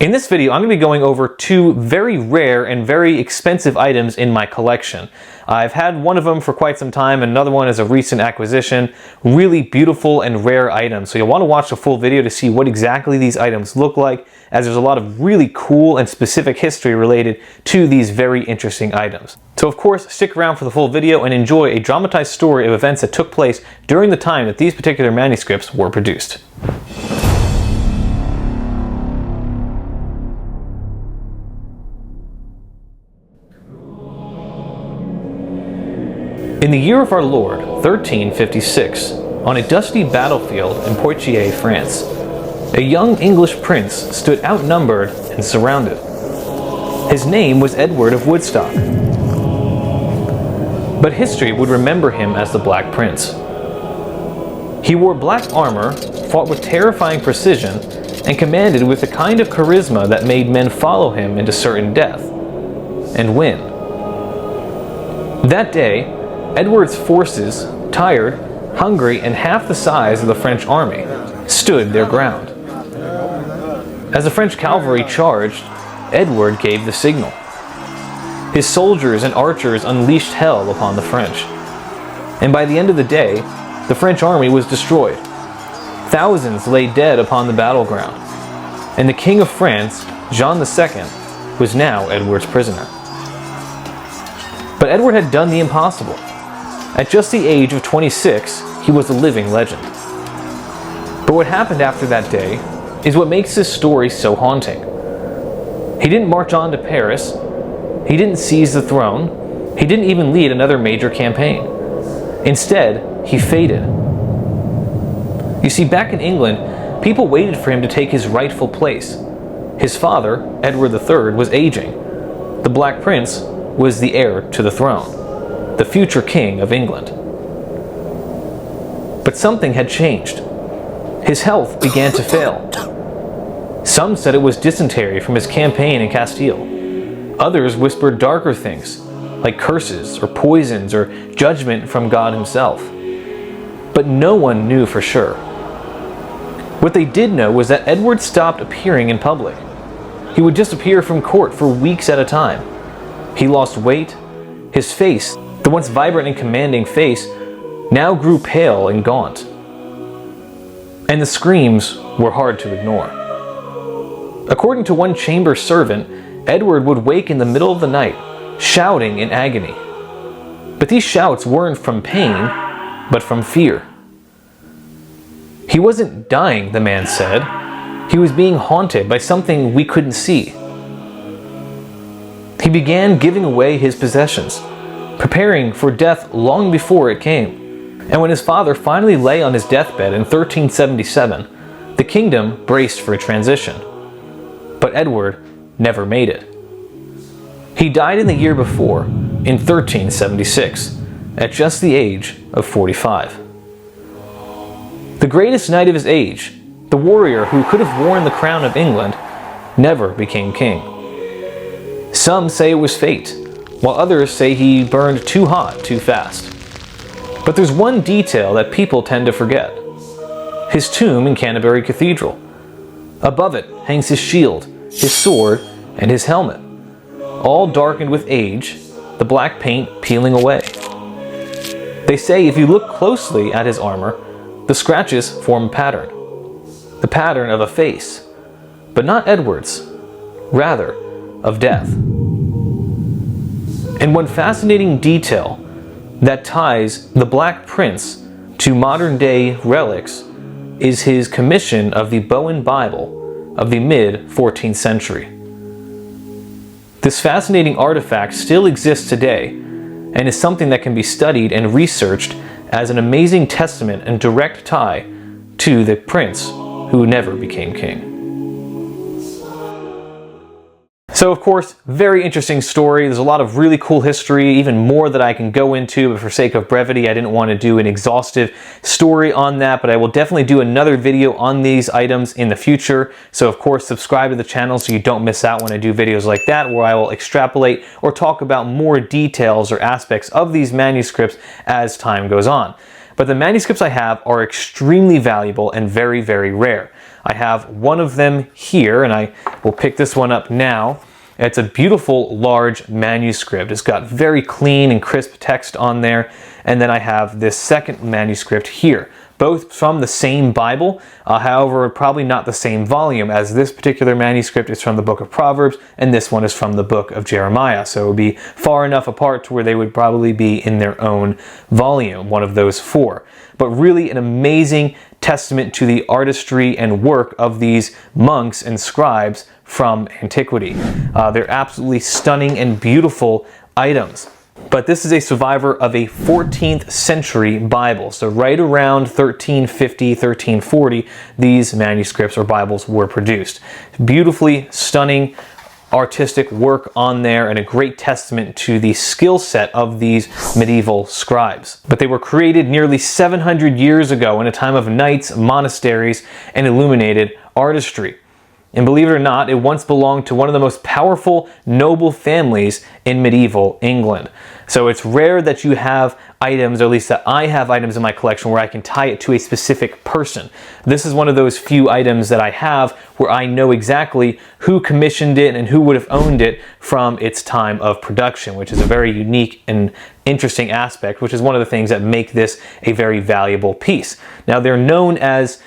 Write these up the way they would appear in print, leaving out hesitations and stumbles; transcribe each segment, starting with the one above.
In this video, I'm going to be going over two very rare and very expensive items in my collection. I've had one of them for quite some time, and another one is a recent acquisition. Really beautiful and rare items. So you'll want to watch the full video to see what exactly these items look like, as there's a lot of really cool and specific history related to these very interesting items. So of course, stick around for the full video and enjoy a dramatized story of events that took place during the time that these particular manuscripts were produced. In the year of our Lord, 1356, on a dusty battlefield in Poitiers, France, a young English prince stood outnumbered and surrounded. His name was Edward of Woodstock, but history would remember him as the Black Prince. He wore black armor, fought with terrifying precision, and commanded with the kind of charisma that made men follow him into certain death, and win. That day, Edward's forces, tired, hungry, and half the size of the French army, stood their ground. As the French cavalry charged, Edward gave the signal. His soldiers and archers unleashed hell upon the French. And by the end of the day, the French army was destroyed. Thousands lay dead upon the battleground. And the King of France, John II, was now Edward's prisoner. But Edward had done the impossible. At just the age of 26, he was a living legend. But what happened after that day is what makes this story so haunting. He didn't march on to Paris, he didn't seize the throne, he didn't even lead another major campaign. Instead, he faded. You see, back in England, people waited for him to take his rightful place. His father, Edward III, was aging. The Black Prince was the heir to the throne, the future king of England. But something had changed. His health began to fail. Some said it was dysentery from his campaign in Castile. Others whispered darker things, like curses or poisons or judgment from God himself. But no one knew for sure. What they did know was that Edward stopped appearing in public. He would just appear from court for weeks at a time. He lost weight. His face, the once vibrant and commanding face, now grew pale and gaunt. And the screams were hard to ignore. According to one chamber servant, Edward would wake in the middle of the night, shouting in agony. But these shouts weren't from pain, but from fear. He wasn't dying, the man said. He was being haunted by something we couldn't see. He began giving away his possessions, preparing for death long before it came. And when his father finally lay on his deathbed in 1377, the kingdom braced for a transition. But Edward never made it. He died in the year before, in 1376, at just the age of 45. The greatest knight of his age, the warrior who could have worn the crown of England, never became king. Some say it was fate, while others say he burned too hot too fast. But there's one detail that people tend to forget: his tomb in Canterbury Cathedral. Above it hangs his shield, his sword, and his helmet, all darkened with age, the black paint peeling away. They say if you look closely at his armor, the scratches form a pattern. The pattern of a face, but not Edward's, rather of death. And one fascinating detail that ties the Black Prince to modern-day relics is his commission of the Bowen Bible of the mid-14th century. This fascinating artifact still exists today and is something that can be studied and researched as an amazing testament and direct tie to the prince who never became king. So of course, very interesting story. There's a lot of really cool history, even more that I can go into, but for sake of brevity, I didn't want to do an exhaustive story on that, but I will definitely do another video on these items in the future. So of course, subscribe to the channel so you don't miss out when I do videos like that, where I will extrapolate or talk about more details or aspects of these manuscripts as time goes on. But the manuscripts I have are extremely valuable and very, very rare. I have one of them here, and I will pick this one up now. It's a beautiful large manuscript. It's got very clean and crisp text on there. And then I have this second manuscript here, both from the same Bible, however, probably not the same volume, as this particular manuscript is from the book of Proverbs and this one is from the book of Jeremiah. So it would be far enough apart to where they would probably be in their own volume, one of those four. But really an amazing testament to the artistry and work of these monks and scribes from antiquity. They're absolutely stunning and beautiful items. But this is a survivor of a 14th century Bible. So right around 1350, 1340, these manuscripts or Bibles were produced. Beautifully stunning artistic work on there, and a great testament to the skill set of these medieval scribes. But they were created nearly 700 years ago in a time of knights, monasteries, and illuminated artistry. And believe it or not, it once belonged to one of the most powerful noble families in medieval England. So it's rare that you have items, or at least that I have items in my collection, where I can tie it to a specific person. This is one of those few items that I have where I know exactly who commissioned it and who would have owned it from its time of production, which is a very unique and interesting aspect, which is one of the things that make this a very valuable piece. Now, they're known as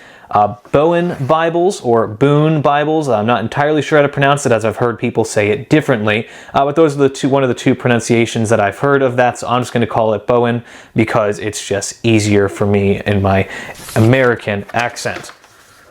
Bowen Bibles or Boone Bibles. I'm not entirely sure how to pronounce it, as I've heard people say it differently. But those are one of the two pronunciations that I've heard of that. So I'm just going to call it Bowen because it's just easier for me in my American accent.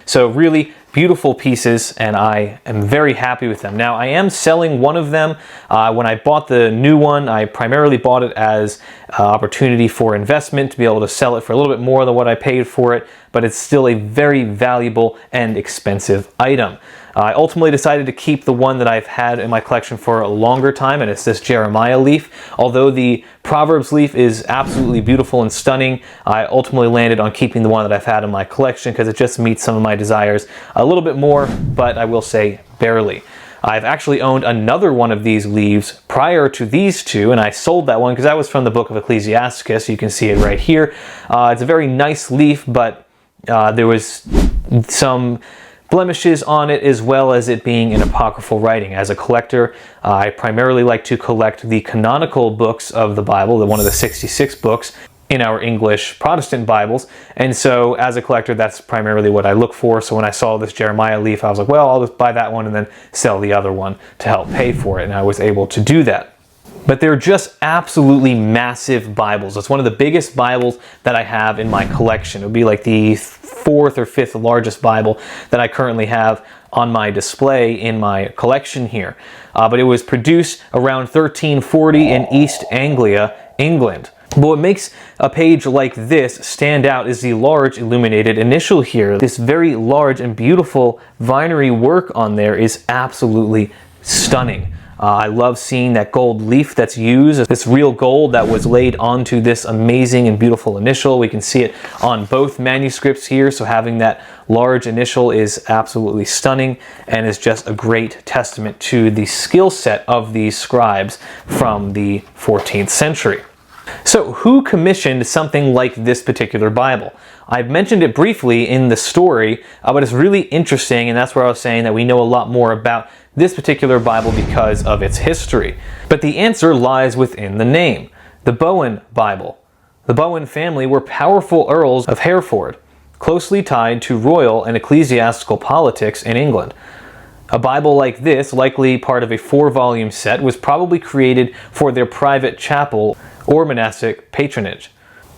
So really beautiful pieces, and I am very happy with them. Now, I am selling one of them. When I bought the new one, I primarily bought it as opportunity for investment, to be able to sell it for a little bit more than what I paid for it, but it's still a very valuable and expensive item. I ultimately decided to keep the one that I've had in my collection for a longer time, and it's this Jeremiah leaf. Although the Proverbs leaf is absolutely beautiful and stunning, I ultimately landed on keeping the one that I've had in my collection because it just meets some of my desires a little bit more, but I will say barely. I've actually owned another one of these leaves prior to these two, and I sold that one because that was from the book of Ecclesiasticus. You can see it right here. It's a very nice leaf, but there was some blemishes on it, as well as it being an apocryphal writing. As a collector, I primarily like to collect the canonical books of the Bible, one of the 66 books in our English Protestant Bibles, and so as a collector, that's primarily what I look for. So when I saw this Jeremiah leaf, I was like, well, I'll just buy that one and then sell the other one to help pay for it, and I was able to do that. But they're just absolutely massive Bibles. It's one of the biggest Bibles that I have in my collection. It would be like the fourth or fifth largest Bible that I currently have on my display in my collection here. But it was produced around 1340 in East Anglia, England. But what makes a page like this stand out is the large illuminated initial here. This very large and beautiful vinery work on there is absolutely stunning. I love seeing that gold leaf that's used, this real gold that was laid onto this amazing and beautiful initial. We can see it on both manuscripts here, so having that large initial is absolutely stunning and is just a great testament to the skill set of these scribes from the 14th century. So who commissioned something like this particular Bible? I've mentioned it briefly in the story, but it's really interesting, and that's where I was saying that we know a lot more about this particular Bible because of its history. But the answer lies within the name, the Bowen Bible. The Bowen family were powerful earls of Hereford, closely tied to royal and ecclesiastical politics in England. A Bible like this, likely part of a 4-volume set, was probably created for their private chapel or monastic patronage.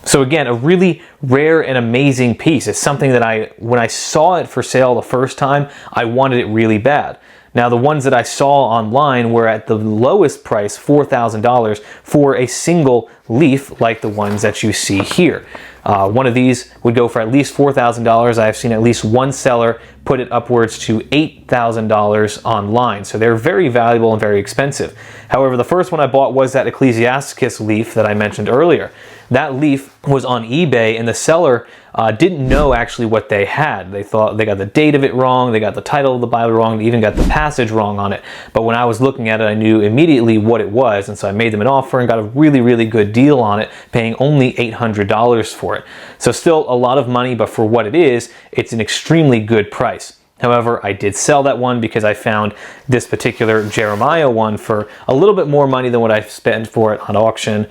So again, a really rare and amazing piece. It's something that when I saw it for sale the first time, I wanted it really bad. Now, the ones that I saw online were at the lowest price, $4,000, for a single leaf like the ones that you see here. One of these would go for at least $4,000. I've seen at least one seller put it upwards to $8,000 online. So they're very valuable and very expensive. However, the first one I bought was that Ecclesiasticus leaf that I mentioned earlier. That leaf was on eBay, and the seller didn't know actually what they had. They thought they got the date of it wrong, they got the title of the Bible wrong, they even got the passage wrong on it. But when I was looking at it, I knew immediately what it was, and so I made them an offer and got a really, really good deal on it, paying only $800 for it. So still a lot of money, but for what it is, it's an extremely good price. However, I did sell that one because I found this particular Jeremiah one for a little bit more money than what I spent for it on auction.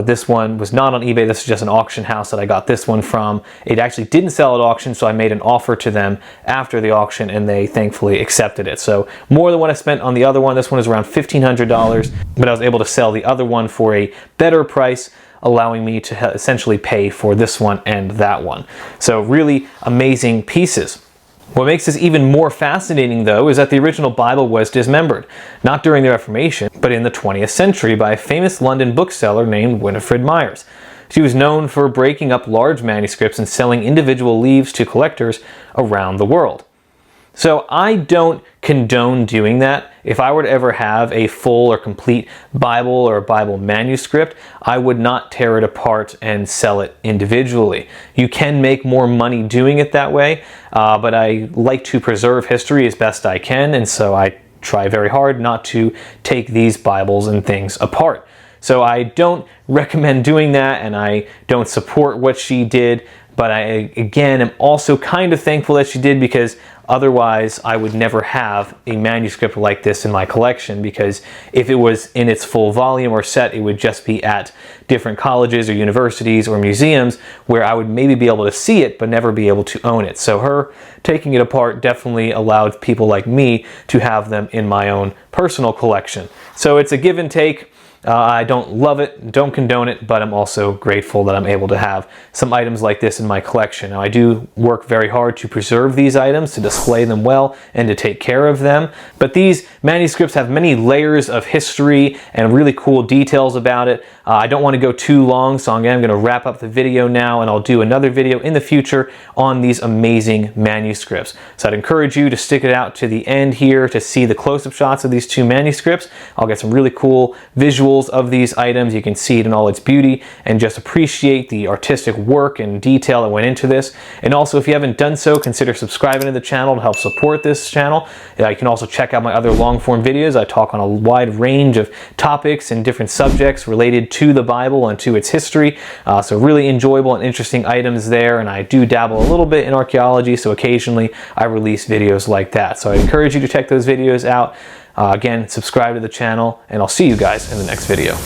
This one was not on eBay. This is just an auction house that I got this one from. It actually didn't sell at auction, so I made an offer to them after the auction and they thankfully accepted it. So more than what I spent on the other one. This one is around $1,500, but I was able to sell the other one for a better price, allowing me to essentially pay for this one and that one. So really amazing pieces. What makes this even more fascinating, though, is that the original Bible was dismembered, not during the Reformation, but in the 20th century by a famous London bookseller named Winifred Myers. She was known for breaking up large manuscripts and selling individual leaves to collectors around the world. So I don't condone doing that. If I were to ever have a full or complete Bible or a Bible manuscript, I would not tear it apart and sell it individually. You can make more money doing it that way, but I like to preserve history as best I can, and so I try very hard not to take these Bibles and things apart. So I don't recommend doing that, and I don't support what she did, but I, again, am also kind of thankful that she did, because otherwise I would never have a manuscript like this in my collection, because if it was in its full volume or set, it would just be at different colleges or universities or museums where I would maybe be able to see it but never be able to own it. So her taking it apart definitely allowed people like me to have them in my own personal collection. So it's a give and take. I don't love it, don't condone it, but I'm also grateful that I'm able to have some items like this in my collection. Now, I do work very hard to preserve these items, to display them well, and to take care of them. But these manuscripts have many layers of history and really cool details about it. I don't want to go too long, so I'm going to wrap up the video now, and I'll do another video in the future on these amazing manuscripts. So I'd encourage you to stick it out to the end here to see the close-up shots of these two manuscripts. I'll get some really cool visuals of these items. You can see it in all its beauty and just appreciate the artistic work and detail that went into this. And also, if you haven't done so, consider subscribing to the channel to help support this channel. You can also check out my other long-form videos. I talk on a wide range of topics and different subjects related to the Bible and to its history. So really enjoyable and interesting items there, and I do dabble a little bit in archaeology, so occasionally I release videos like that. So I encourage you to check those videos out. Again, subscribe to the channel, and I'll see you guys in the next video.